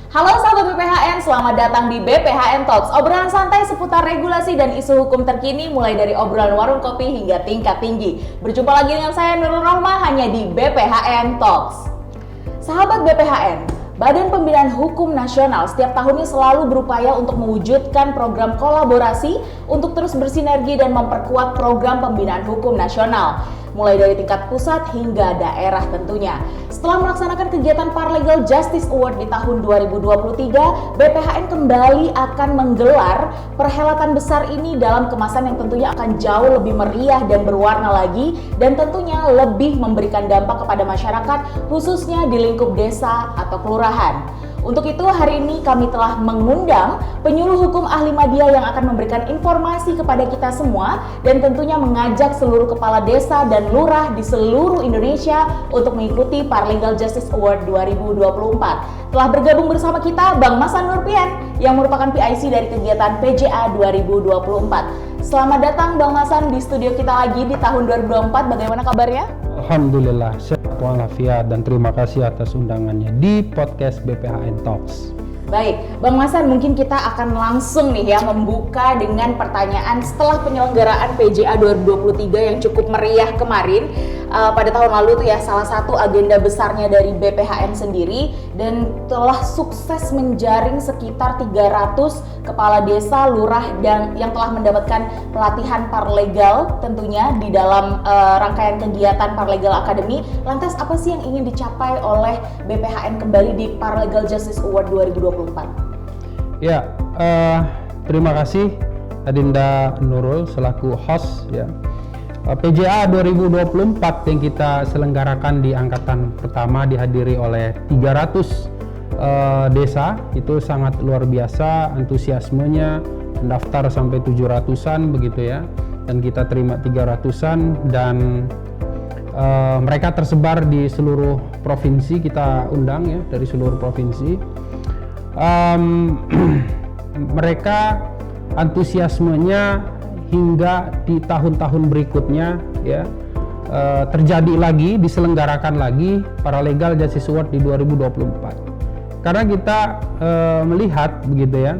Halo sahabat BPHN, selamat datang di BPHN Talks, obrolan santai seputar regulasi dan isu hukum terkini mulai dari obrolan warung kopi hingga tingkat tinggi. Berjumpa lagi dengan saya Nurul Rohmah hanya di BPHN Talks. Sahabat BPHN, Badan Pembinaan Hukum Nasional setiap tahunnya selalu berupaya untuk mewujudkan program kolaborasi untuk terus bersinergi dan memperkuat program pembinaan hukum nasional, mulai dari tingkat pusat hingga daerah tentunya. Setelah melaksanakan kegiatan Paralegal Justice Award di tahun 2023, BPHN kembali akan menggelar perhelatan besar ini dalam kemasan yang tentunya akan jauh lebih meriah dan berwarna lagi, dan tentunya lebih memberikan dampak kepada masyarakat, khususnya di lingkup desa atau kelurahan. Untuk itu hari ini kami telah mengundang penyuluh hukum ahli media yang akan memberikan informasi kepada kita semua dan tentunya mengajak seluruh kepala desa dan lurah di seluruh Indonesia untuk mengikuti Paralegal Justice Award 2024. Telah bergabung bersama kita Bang Masan Nurpian yang merupakan PIC dari kegiatan PJA 2024. Selamat datang Bang Masan di studio kita lagi di tahun 2024. Bagaimana kabarnya? Alhamdulillah, sehat walafiat dan terima kasih atas undangannya di podcast BPHN Talks. Baik, Bang Masan, mungkin kita akan langsung nih ya membuka dengan pertanyaan setelah penyelenggaraan PJA 2023 yang cukup meriah kemarin. Pada tahun lalu tuh ya, salah satu agenda besarnya dari BPHN sendiri, dan telah sukses menjaring sekitar 300 kepala desa, lurah dan yang telah mendapatkan pelatihan paralegal tentunya di dalam rangkaian kegiatan Paralegal Academy. Lantas apa sih yang ingin dicapai oleh BPHN kembali di Paralegal Justice Award 2024? Ya, terima kasih Adinda Nurul selaku host ya. PJA 2024 yang kita selenggarakan di angkatan pertama dihadiri oleh 300 desa, itu sangat luar biasa antusiasmenya, mendaftar sampai 700-an begitu ya, dan kita terima 300-an dan mereka tersebar di seluruh provinsi, kita undang ya dari seluruh provinsi. Mereka antusiasmenya hingga di tahun-tahun berikutnya ya terjadi lagi, diselenggarakan lagi Paralegal Justice Award di 2024. Karena kita melihat begitu ya,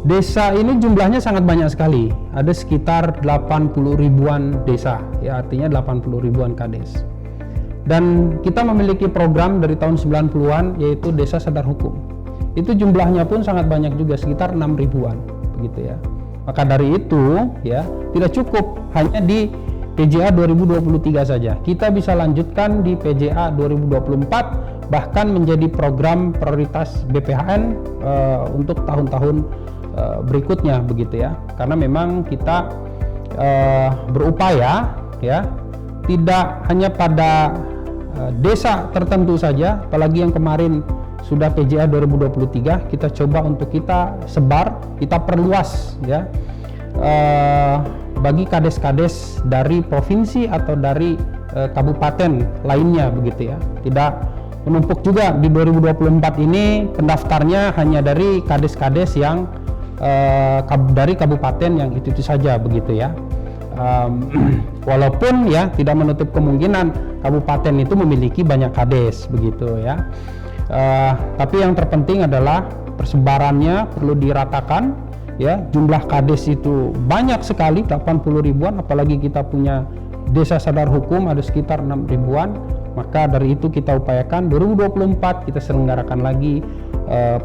desa ini jumlahnya sangat banyak sekali, ada sekitar 80 ribuan desa ya, artinya 80 ribuan kades. Dan kita memiliki program dari tahun 90-an yaitu Desa Sadar Hukum. Itu jumlahnya pun sangat banyak juga, sekitar 6 ribuan begitu ya. Maka dari itu ya, tidak cukup hanya di PJA 2023 saja. Kita bisa lanjutkan di PJA 2024, bahkan menjadi program prioritas BPHN untuk tahun-tahun berikutnya begitu ya. Karena memang kita berupaya ya, tidak hanya pada desa tertentu saja, apalagi yang kemarin sudah PJA 2023, kita coba untuk kita sebar, kita perluas ya, bagi kades-kades dari provinsi atau dari kabupaten lainnya begitu ya. Tidak menumpuk juga di 2024 ini pendaftarnya hanya dari kades-kades yang dari kabupaten yang itu saja begitu ya. Walaupun ya tidak menutup kemungkinan kabupaten itu memiliki banyak kades begitu ya. Tapi yang terpenting adalah persebarannya perlu diratakan ya. Jumlah kades itu banyak sekali, 80 ribuan, apalagi kita punya Desa Sadar Hukum ada sekitar 6 ribuan. Maka dari itu kita upayakan 2024 kita selenggarakan lagi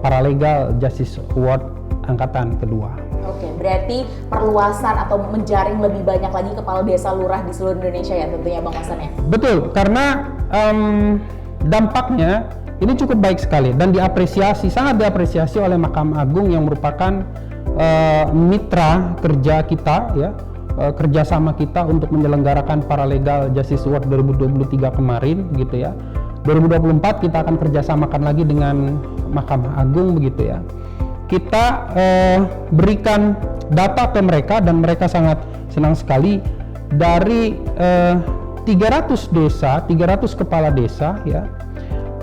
Paralegal Justice Award angkatan kedua. Oke, berarti perluasan atau menjaring lebih banyak lagi kepala desa lurah di seluruh Indonesia ya tentunya Bang Masan ya? Betul, karena dampaknya ini cukup baik sekali dan diapresiasi, sangat diapresiasi oleh Mahkamah Agung yang merupakan mitra kerja kita ya, kerjasama kita untuk menyelenggarakan Paralegal Justice Award 2023 kemarin gitu ya. 2024 kita akan kerjasamakan lagi dengan Mahkamah Agung begitu ya. Kita berikan data ke mereka dan mereka sangat senang sekali. Dari 300 desa, 300 kepala desa ya,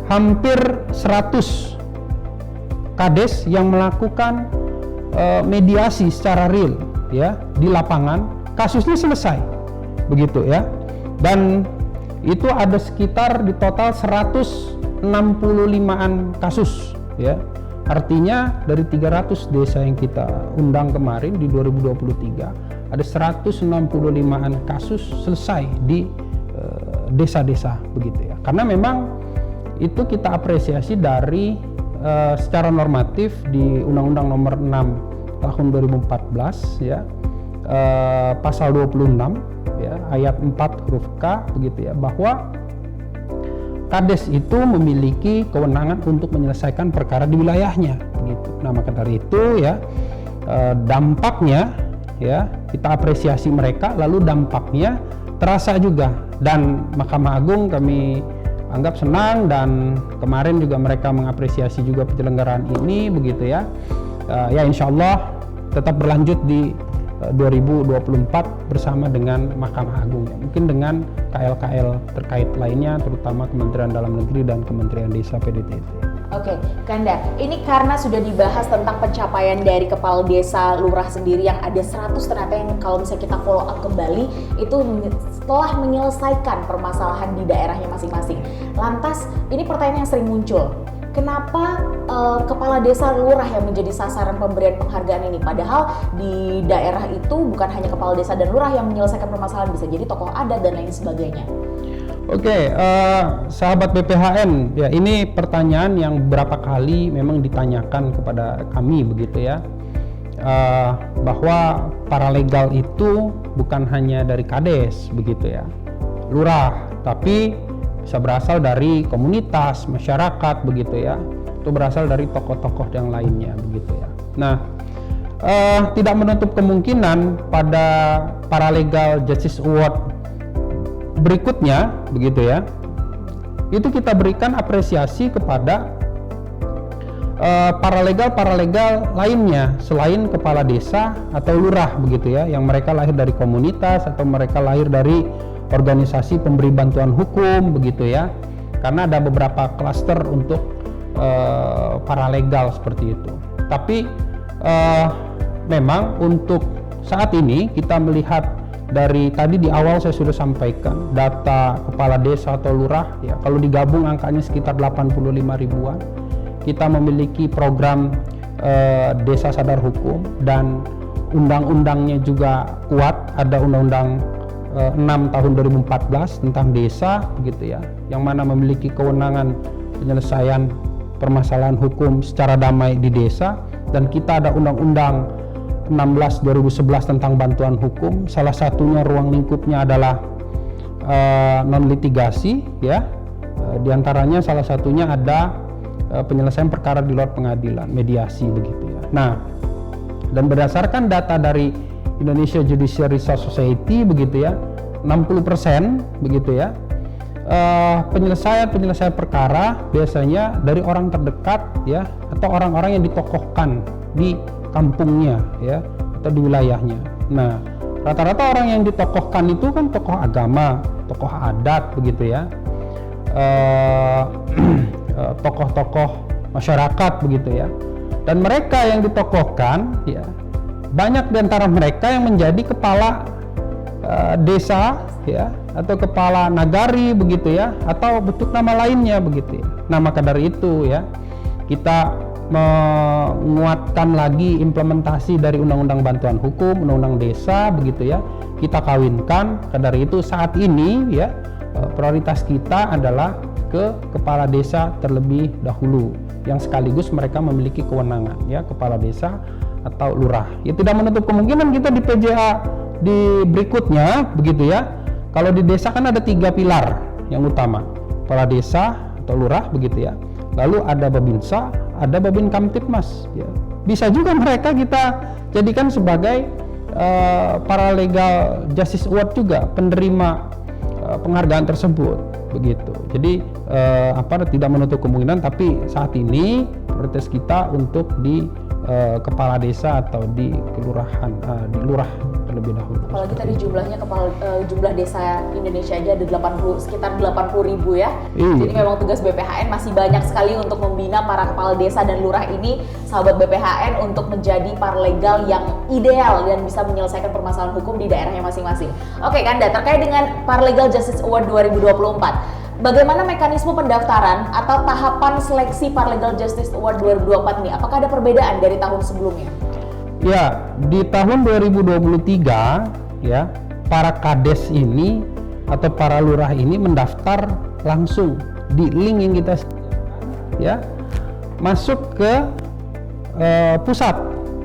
hampir 100 kades yang melakukan mediasi secara real ya di lapangan, kasusnya selesai begitu ya. Dan itu ada sekitar di total 100 65-an kasus ya. Artinya dari 300 desa yang kita undang kemarin di 2023 ada 165-an kasus selesai di desa-desa begitu ya. Karena memang itu kita apresiasi dari secara normatif di Undang-Undang Nomor 6 tahun 2014 ya, pasal 26 ya, ayat 4 huruf K begitu ya, bahwa Kades itu memiliki kewenangan untuk menyelesaikan perkara di wilayahnya begitu. Nah, maka dari itu ya, dampaknya ya kita apresiasi mereka, lalu dampaknya terasa juga, dan Mahkamah Agung kami anggap senang, dan kemarin juga mereka mengapresiasi juga penyelenggaraan ini begitu ya. Ya insya Allah tetap berlanjut di 2024 bersama dengan Mahkamah Agung ya. Mungkin dengan KL-KL terkait lainnya, terutama Kementerian Dalam Negeri dan Kementerian Desa PDTT. Oke, Kanda, ini karena sudah dibahas tentang pencapaian dari kepala desa lurah sendiri yang ada 100 ternyata, yang kalau misalnya kita follow up kembali itu setelah menyelesaikan permasalahan di daerahnya masing-masing. Lantas, ini pertanyaan yang sering muncul. Kenapa kepala desa lurah yang menjadi sasaran pemberian penghargaan ini? Padahal di daerah itu bukan hanya kepala desa dan lurah yang menyelesaikan permasalahan, bisa jadi tokoh adat dan lain sebagainya. Oke, sahabat BPHN, ya ini pertanyaan yang beberapa kali memang ditanyakan kepada kami begitu ya, bahwa paralegal itu bukan hanya dari Kades begitu ya, lurah, tapi bisa berasal dari komunitas, masyarakat begitu ya, itu berasal dari tokoh-tokoh yang lainnya begitu ya. Nah, tidak menutup kemungkinan pada Paralegal Justice Award berikutnya begitu ya, itu kita berikan apresiasi kepada paralegal lainnya selain kepala desa atau lurah begitu ya, yang mereka lahir dari komunitas atau mereka lahir dari organisasi pemberi bantuan hukum begitu ya, karena ada beberapa klaster untuk paralegal seperti itu. Tapi memang untuk saat ini kita melihat dari tadi di awal saya sudah sampaikan data kepala desa atau lurah ya, kalau digabung angkanya sekitar 85 ribuan. Kita memiliki program desa sadar hukum dan undang-undangnya juga kuat, ada undang-undang 6 tahun 2014 tentang desa begitu ya, yang mana memiliki kewenangan penyelesaian permasalahan hukum secara damai di desa, dan kita ada undang-undang 16 2011 tentang bantuan hukum. Salah satunya ruang lingkupnya adalah non litigasi ya, di antaranya salah satunya ada penyelesaian perkara di luar pengadilan, mediasi begitu ya. Nah, dan berdasarkan data dari Indonesia Judicial Research Society begitu ya, 60% begitu ya, penyelesaian perkara biasanya dari orang terdekat ya, atau orang-orang yang ditokohkan di kampungnya ya, atau di wilayahnya. Nah, rata-rata orang yang ditokohkan itu kan tokoh agama, tokoh adat begitu ya, tokoh-tokoh masyarakat begitu ya. Dan mereka yang ditokohkan ya, banyak di antara mereka yang menjadi kepala desa ya, atau kepala nagari begitu ya, atau bentuk nama lainnya begitu ya. Nah, maka dari itu ya, kita menguatkan lagi implementasi dari Undang-Undang Bantuan Hukum, Undang-Undang Desa begitu ya. Kita kawinkan. Dari itu saat ini ya, prioritas kita adalah ke kepala desa terlebih dahulu, yang sekaligus mereka memiliki kewenangan ya, kepala desa atau lurah. Ya, tidak menutup kemungkinan kita di PJA di berikutnya begitu ya. Kalau di desa kan ada 3 pilar yang utama, kepala desa atau lurah begitu ya. Lalu ada Babinsa, ada Babin Kamtipmas ya. Bisa juga mereka kita jadikan sebagai Paralegal Justice Award juga, penerima penghargaan tersebut begitu. Jadi tidak menutup kemungkinan, tapi saat ini prioritas kita untuk di kepala desa atau di kelurahan, di lurah terlebih dahulu. Apalagi tadi jumlahnya jumlah desa Indonesia aja ada sekitar 80.000 ya. Jadi memang tugas BPHN masih banyak sekali untuk membina para kepala desa dan lurah ini, sahabat BPHN, untuk menjadi paralegal yang ideal dan bisa menyelesaikan permasalahan hukum di daerahnya masing-masing. Oke, Kanda, terkait dengan Paralegal Justice Award 2024, bagaimana mekanisme pendaftaran atau tahapan seleksi Paralegal Justice Award 2024 ini? Apakah ada perbedaan dari tahun sebelumnya? Ya, di tahun 2023 ya, para kades ini atau para lurah ini mendaftar langsung di link yang kita ya, masuk ke pusat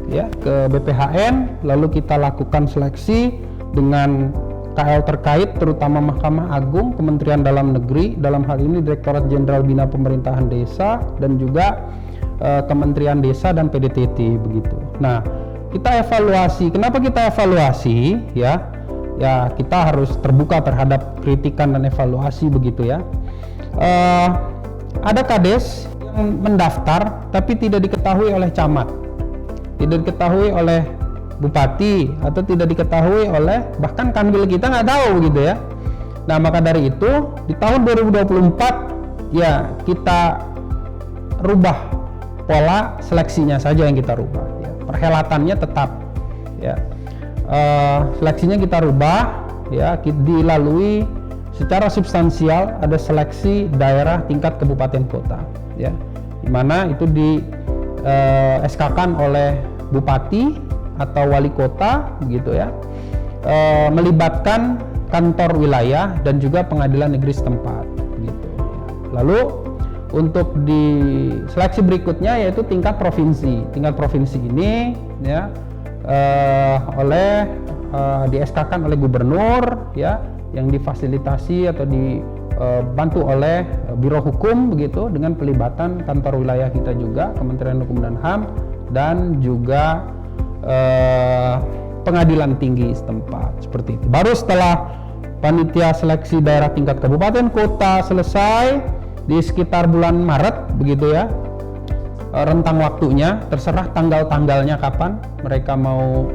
ya, ke BPHN, lalu kita lakukan seleksi dengan KL terkait, terutama Mahkamah Agung, Kementerian Dalam Negeri, dalam hal ini Direktorat Jenderal Bina Pemerintahan Desa, dan juga Kementerian Desa dan PDTT begitu. Nah, kita evaluasi. Kenapa kita evaluasi? Ya, kita harus terbuka terhadap kritikan dan evaluasi begitu ya. Ada kades yang mendaftar tapi tidak diketahui oleh camat, tidak diketahui oleh bupati, atau tidak diketahui oleh bahkan kanwil, kita nggak tahu gitu ya. Nah, maka dari itu di tahun 2024 ya kita rubah pola seleksinya saja yang kita rubah ya. Perhelatannya tetap ya, seleksinya kita rubah ya, dilalui secara substansial, ada seleksi daerah tingkat kabupaten kota ya, dimana itu di SK-kan oleh bupati atau wali kota begitu ya, melibatkan kantor wilayah dan juga pengadilan negeri setempat begitu. Lalu untuk di seleksi berikutnya yaitu tingkat provinsi. Tingkat provinsi ini ya oleh di SK-kan oleh gubernur ya, yang difasilitasi atau dibantu oleh Biro Hukum begitu, dengan pelibatan kantor wilayah kita juga, Kementerian Hukum dan HAM, dan juga pengadilan tinggi setempat seperti itu. Baru setelah panitia seleksi daerah tingkat kabupaten kota selesai di sekitar bulan Maret begitu ya, rentang waktunya terserah tanggal-tanggalnya kapan mereka mau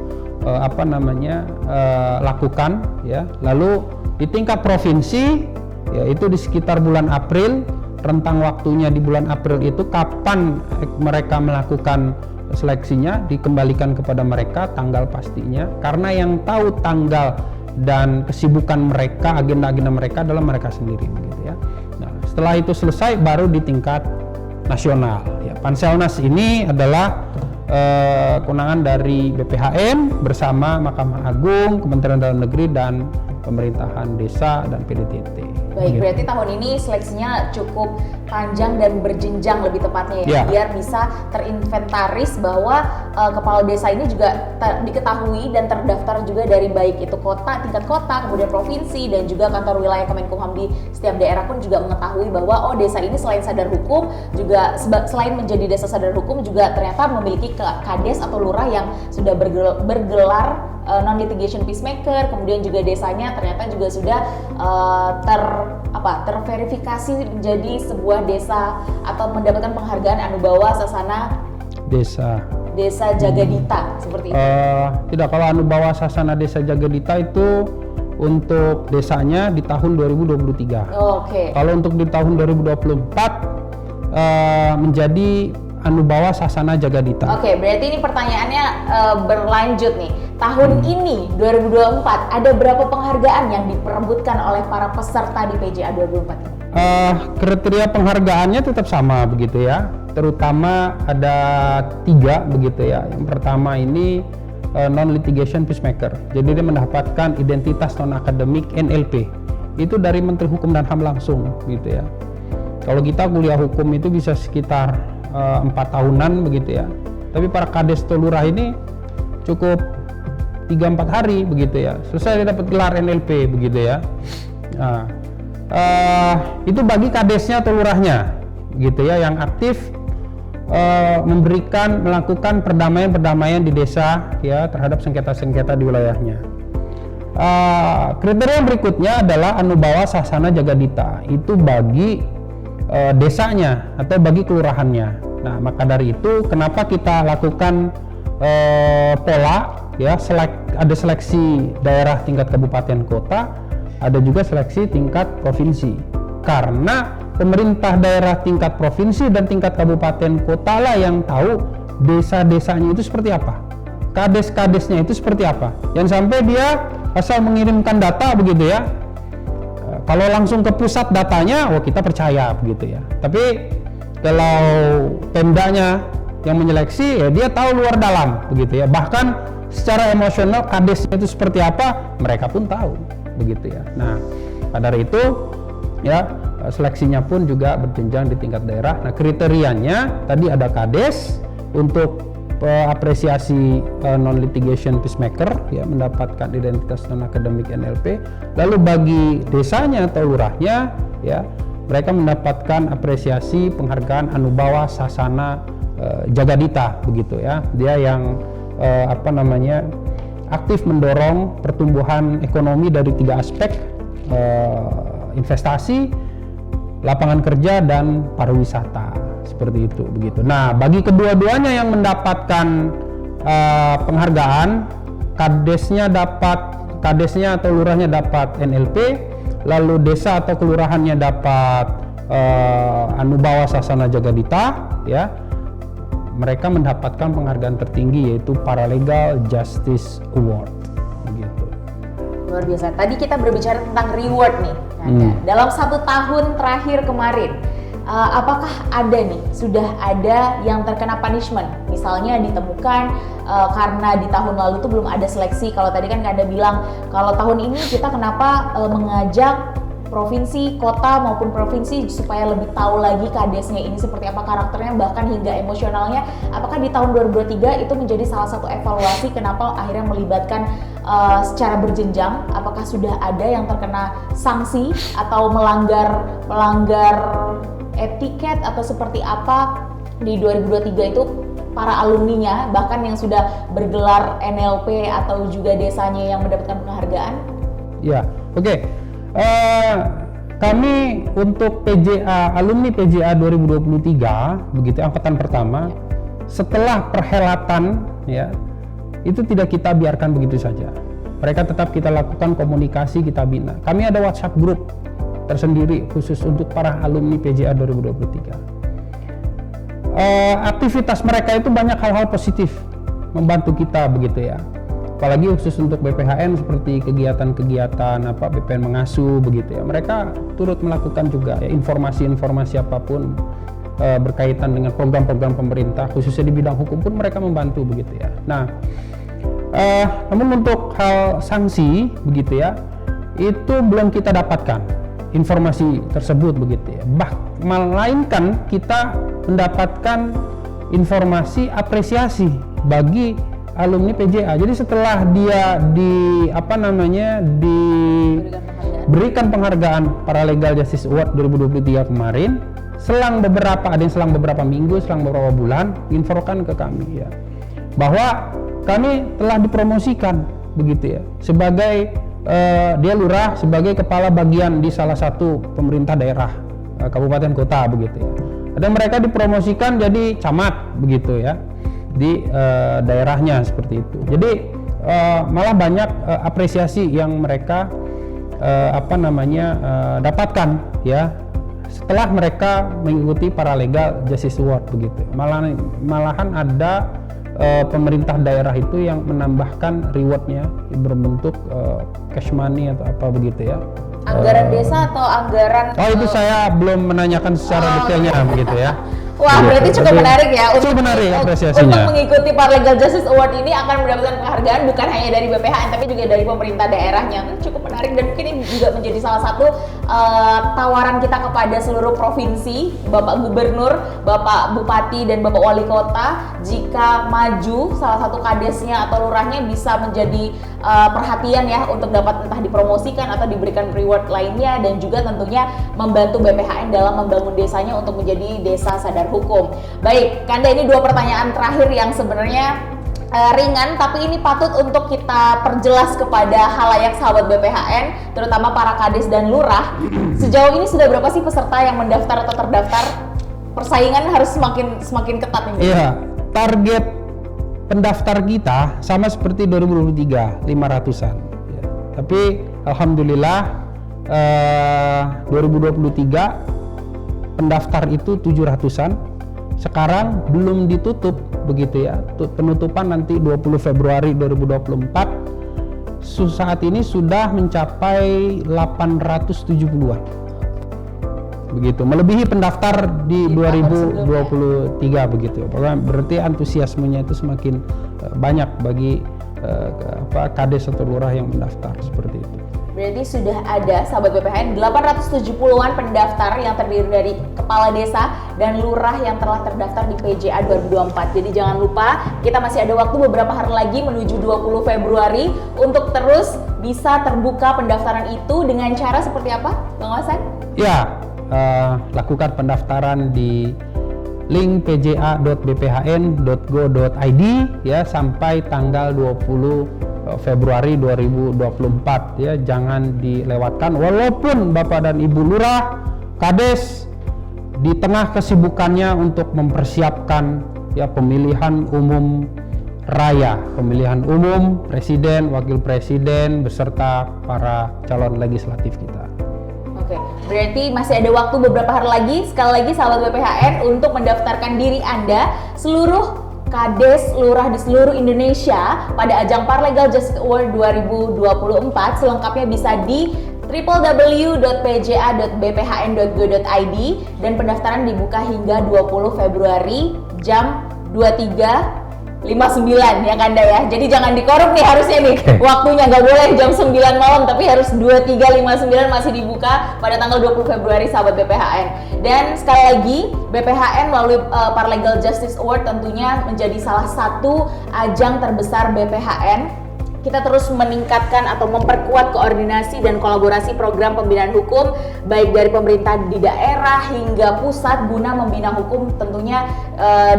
lakukan ya. Lalu di tingkat provinsi yaitu di sekitar bulan April, rentang waktunya di bulan April itu kapan mereka melakukan seleksinya dikembalikan kepada mereka, tanggal pastinya, karena yang tahu tanggal dan kesibukan mereka, agenda-agenda mereka adalah mereka sendiri begitu ya. Nah, setelah itu selesai baru di tingkat nasional ya. Panselnas ini adalah kewenangan dari BPHN bersama Mahkamah Agung, Kementerian Dalam Negeri, dan Pemerintahan Desa dan PDTT. Baik, berarti tahun ini seleksinya cukup panjang dan berjenjang lebih tepatnya ya, biar bisa terinventaris bahwa kepala desa ini juga diketahui dan terdaftar juga dari baik itu kota, tingkat kota, kemudian provinsi, dan juga kantor wilayah Kemenkumham di setiap daerah pun juga mengetahui bahwa oh, desa ini selain sadar hukum juga selain menjadi desa sadar hukum juga ternyata memiliki kades atau lurah yang sudah bergelar non-litigation peacemaker, kemudian juga desanya ternyata juga sudah terverifikasi menjadi sebuah desa atau mendapatkan penghargaan Anubawa Sasana Desa Jagadita seperti itu. Tidak, kalau Anubawa Sasana Desa Jagadita itu untuk desanya di tahun 2023. Oke. Kalau untuk di tahun 2024 menjadi Anubawa Sasana Jagadita. Oke, berarti ini pertanyaannya berlanjut nih. Tahun ini 2024 ada berapa penghargaan yang diperebutkan oleh para peserta di PJA 2024 ini? Kriteria penghargaannya tetap sama begitu ya. Terutama ada 3 begitu ya. Yang pertama ini non-litigation peacemaker. Jadi dia mendapatkan identitas non-akademik NLP. Itu dari Menteri Hukum dan HAM langsung gitu ya. Kalau kita kuliah hukum itu bisa sekitar 4 tahunan begitu ya. Tapi para kades lurah ini cukup 3-4 hari begitu ya. Selesai dia dapat gelar NLP begitu ya. Nah, itu bagi kadesnya atau lurahnya gitu ya, yang aktif melakukan perdamaian di desa ya terhadap sengketa-sengketa di wilayahnya. Kriteria berikutnya adalah Anubawa Sasana Jagadita. Itu bagi desanya atau bagi kelurahannya. Nah, maka dari itu kenapa kita lakukan pola ya, ada seleksi daerah tingkat kabupaten kota, ada juga seleksi tingkat provinsi. Karena pemerintah daerah tingkat provinsi dan tingkat kabupaten kota lah yang tahu desa-desanya itu seperti apa, kades-kadesnya itu seperti apa. Yang sampai dia asal mengirimkan data begitu ya, Kalau langsung ke pusat datanya, kita percaya begitu ya. Tapi kalau Pemdanya yang menyeleksi, ya dia tahu luar dalam begitu ya. Bahkan secara emosional kadesnya itu seperti apa, mereka pun tahu begitu ya. Nah, pada hari itu ya seleksinya pun juga berjenjang di tingkat daerah. Nah, kriterianya tadi ada kades untuk apresiasi non litigation peacemaker ya, mendapatkan identitas non akademik NLP. Lalu bagi desanya atau lurahnya ya, mereka mendapatkan apresiasi penghargaan Anubawa Sasana Jagadita begitu ya. Dia yang aktif mendorong pertumbuhan ekonomi dari 3 aspek, investasi, lapangan kerja, dan pariwisata, seperti itu begitu. Nah, bagi kedua-duanya yang mendapatkan penghargaan, kadesnya atau lurahnya dapat NLP, lalu desa atau kelurahannya dapat Anubawa Sasana Jagadita ya. Mereka mendapatkan penghargaan tertinggi, yaitu Paralegal Justice Award begitu. Luar biasa. Tadi kita berbicara tentang reward nih. Dalam 1 tahun terakhir kemarin, apakah sudah ada yang terkena punishment? Misalnya ditemukan karena di tahun lalu tuh belum ada seleksi. Kalau tadi kan Kanda bilang, kalau tahun ini kita kenapa mengajak provinsi, kota maupun provinsi supaya lebih tahu lagi kadesnya ini seperti apa karakternya, bahkan hingga emosionalnya. Apakah di tahun 2023 itu menjadi salah satu evaluasi kenapa akhirnya melibatkan secara berjenjang? Apakah sudah ada yang terkena sanksi atau melanggar etiket atau seperti apa di 2023 itu para alumninya, bahkan yang sudah bergelar NLP atau juga desanya yang mendapatkan penghargaan? Ya, oke. Kami untuk PJA, alumni PJA 2023 begitu, angkatan pertama, setelah perhelatan ya, itu tidak kita biarkan begitu saja. Mereka tetap kita lakukan komunikasi, kita bina. Kami ada WhatsApp group tersendiri khusus untuk para alumni PJA 2023. Aktivitas mereka itu banyak hal-hal positif, membantu kita begitu ya. Apalagi khusus untuk BPHN seperti kegiatan-kegiatan BPN mengasuh begitu ya. Mereka turut melakukan juga ya, informasi-informasi apapun berkaitan dengan program-program pemerintah, khususnya di bidang hukum pun mereka membantu begitu ya. Nah, namun untuk hal sanksi begitu ya, itu belum kita dapatkan informasi tersebut begitu ya. Melainkan kita mendapatkan informasi apresiasi bagi alumni PJA. Jadi setelah dia diberikan penghargaan Paralegal Justice Award 2023 kemarin, ada yang selang beberapa minggu, selang beberapa bulan, infokan ke kami ya, bahwa kami telah dipromosikan begitu ya, sebagai dia lurah, sebagai kepala bagian di salah satu pemerintah daerah kabupaten kota begitu ya. Ada mereka dipromosikan jadi camat begitu ya, di daerahnya seperti itu. Jadi malah banyak apresiasi yang mereka dapatkan ya setelah mereka mengikuti Paralegal Justice Award begitu. Malahan ada pemerintah daerah itu yang menambahkan rewardnya berbentuk cash money atau apa begitu ya. Anggaran desa atau anggaran? Itu saya belum menanyakan secara detailnya begitu ya. Wah, berarti cukup menarik ya untuk mengikuti Paralegal Justice Award ini akan mendapatkan penghargaan bukan hanya dari BPHN tapi juga dari pemerintah daerahnya. Cukup menarik, dan mungkin ini juga menjadi salah satu tawaran kita kepada seluruh provinsi, Bapak Gubernur, Bapak Bupati, dan Bapak Wali Kota, jika maju salah satu kadesnya atau lurahnya bisa menjadi perhatian ya untuk dapat entah dipromosikan atau diberikan reward lainnya, dan juga tentunya membantu BPHN dalam membangun desanya untuk menjadi desa sadar hukum. Baik, Kanda, ini 2 pertanyaan terakhir yang sebenarnya ringan, tapi ini patut untuk kita perjelas kepada halayak sahabat BPHN, terutama para kades dan lurah. Sejauh ini sudah berapa sih peserta yang mendaftar atau terdaftar? Persaingan harus semakin ketat nih. Iya, target pendaftar kita sama seperti 2023, 500-an. Ya. Tapi alhamdulillah 2023 pendaftar itu 700-an. Sekarang belum ditutup begitu ya. Penutupan nanti 20 Februari 2024. saat ini sudah mencapai 870-an. Begitu, melebihi pendaftar di 2023 begitu. Berarti antusiasmenya itu semakin banyak bagi kades atau lurah yang mendaftar seperti itu. Berarti sudah ada sahabat BPHN 870-an pendaftar yang terdiri dari kepala desa dan lurah yang telah terdaftar di PJA 2024. Jadi jangan lupa, kita masih ada waktu beberapa hari lagi menuju 20 Februari untuk terus bisa terbuka pendaftaran itu dengan cara seperti apa, Bang Hasan? Ya, lakukan pendaftaran di link pja.bphn.go.id ya sampai tanggal 20 Februari 2024 ya, jangan dilewatkan walaupun Bapak dan Ibu Lurah, Kades di tengah kesibukannya untuk mempersiapkan ya pemilihan umum raya, pemilihan umum presiden, wakil presiden beserta para calon legislatif kita. Oke, berarti masih ada waktu beberapa hari lagi. Sekali lagi sahabat BPHN untuk mendaftarkan diri Anda seluruh Kades Lurah di seluruh Indonesia pada ajang Parlegal Justice Award 2024. Selengkapnya bisa di www.pja.bphn.go.id dan pendaftaran dibuka hingga 20 Februari jam 23.59 ya Kanda ya. Jadi jangan dikorup nih harusnya nih waktunya, nggak boleh jam 9 malam tapi harus 23.59 masih dibuka pada tanggal 20 Februari sahabat BPHN. Dan sekali lagi BPHN melalui Parlegal Justice Award tentunya menjadi salah satu ajang terbesar BPHN. Kita terus meningkatkan atau memperkuat koordinasi dan kolaborasi program pembinaan hukum baik dari pemerintah di daerah hingga pusat guna membina hukum tentunya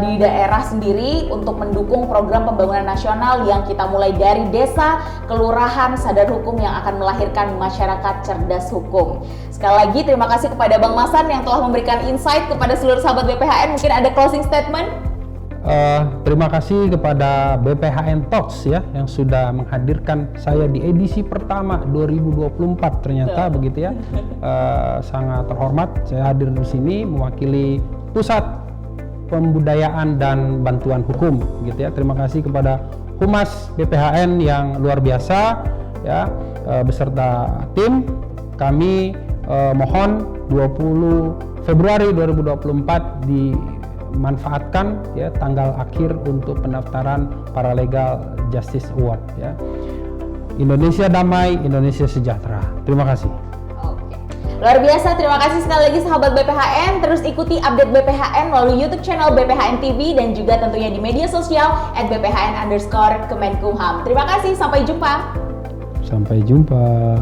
di daerah sendiri untuk mendukung program pembangunan nasional yang kita mulai dari desa, kelurahan, sadar hukum yang akan melahirkan masyarakat cerdas hukum. Sekali lagi terima kasih kepada Bang Masan yang telah memberikan insight kepada seluruh sahabat BPHN. Mungkin ada closing statement? Terima kasih kepada BPHN Talks ya yang sudah menghadirkan saya di edisi pertama 2024 ternyata begitu ya. Sangat terhormat saya hadir di sini mewakili Pusat Pembudayaan dan Bantuan Hukum gitu ya. Terima kasih kepada Humas BPHN yang luar biasa ya beserta tim. Kami mohon 20 Februari 2024 dimanfaatkan ya tanggal akhir untuk pendaftaran Paralegal Justice Award ya. Indonesia damai, Indonesia sejahtera. Terima kasih. Oke. Luar biasa, terima kasih sekali lagi sahabat BPHN. Terus ikuti update BPHN melalui YouTube channel BPHN TV dan juga tentunya di media sosial @bphn_Kemenkumham. Terima kasih, sampai jumpa. Sampai jumpa.